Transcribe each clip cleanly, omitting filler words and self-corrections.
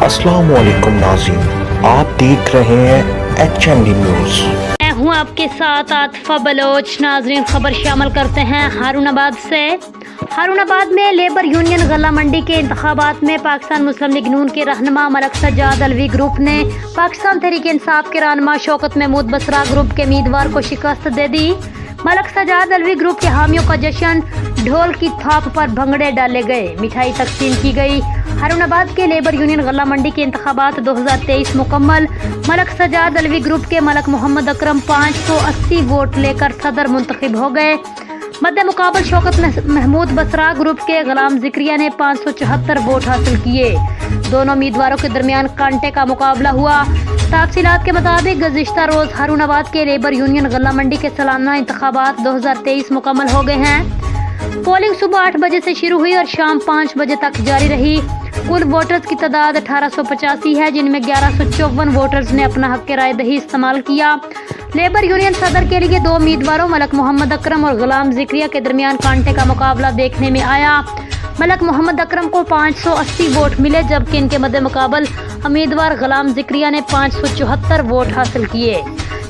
अस्सलाम वालेकुम नाज़रीन, आप देख रहे हैं HND न्यूज़। मैं हूँ आपके साथ आतिफा बलोच। नाजरीन, खबर शामिल करते हैं हारूनाबाद से। हारूनाबाद में लेबर यूनियन गल्ला मंडी के इंतखाबात में पाकिस्तान मुस्लिम लीग नून के रहनुमा मलक सज्जाद अलवी ग्रुप ने पाकिस्तान तहरीक इंसाफ के रहनुमा शौकत महमूद बसरा ग्रुप के उम्मीदवार को शिकस्त दे दी। मलक सज्जाद अलवी ग्रुप के हामियों का जश्न, ढोल की थाप पर भंगड़े डाले गए, मिठाई तकसीम की गई। हारूनाबाद के लेबर यूनियन गल्ला मंडी के इंतखाबात 2023 मुकम्मल। मलक सज्जाद अलवी ग्रुप के मलक मोहम्मद अकरम 580 वोट लेकर सदर मुंतखब हो गए। मद्दे मुकाबल शौकत महमूद बसरा ग्रुप के गुलाम जिक्रिया ने 574 वोट हासिल किए। दोनों उम्मीदवारों के दरमियान कांटे का मुकाबला हुआ। तफसीलात के मुताबिक गुज़िश्ता रोज हारूनाबाद के लेबर यूनियन गल्ला मंडी के सालाना इंतखाबात 2023 मुकम्मल हो गए हैं। पोलिंग सुबह 8 बजे से शुरू हुई और शाम 5 बजे तक जारी रही। कुल वोटर्स की तादाद 1885 है, जिनमें 1154 वोटर्स ने अपना हक राय दही इस्तेमाल किया। लेबर यूनियन सदर के लिए दो उम्मीदवारों मलक मोहम्मद अकरम और गुलाम जिक्रिया के दरमियान कांटे का मुकाबला देखने में आया। मलक मोहम्मद अकरम को 580 वोट मिले, जबकि इनके मद्दे मुकाबल उम्मीदवार गुलाम जिक्रिया ने 574 वोट हासिल किए।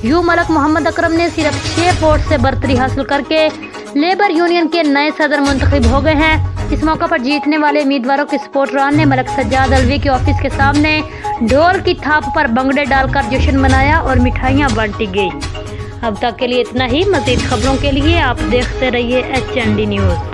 यूं मलक मोहम्मद अकरम ने सिर्फ 6 वोट से बरतरी हासिल करके लेबर यूनियन के नए सदर मुंतखब हो गए हैं। इस मौका पर जीतने वाले उम्मीदवारों के सपोर्टरान ने मलक सज्जाद अलवी के ऑफिस के सामने ढोल की थाप पर भंगड़े डालकर जश्न मनाया और मिठाइयां बांटी गई। अब तक के लिए इतना ही। मज़ीद खबरों के लिए आप देखते रहिए HND न्यूज़।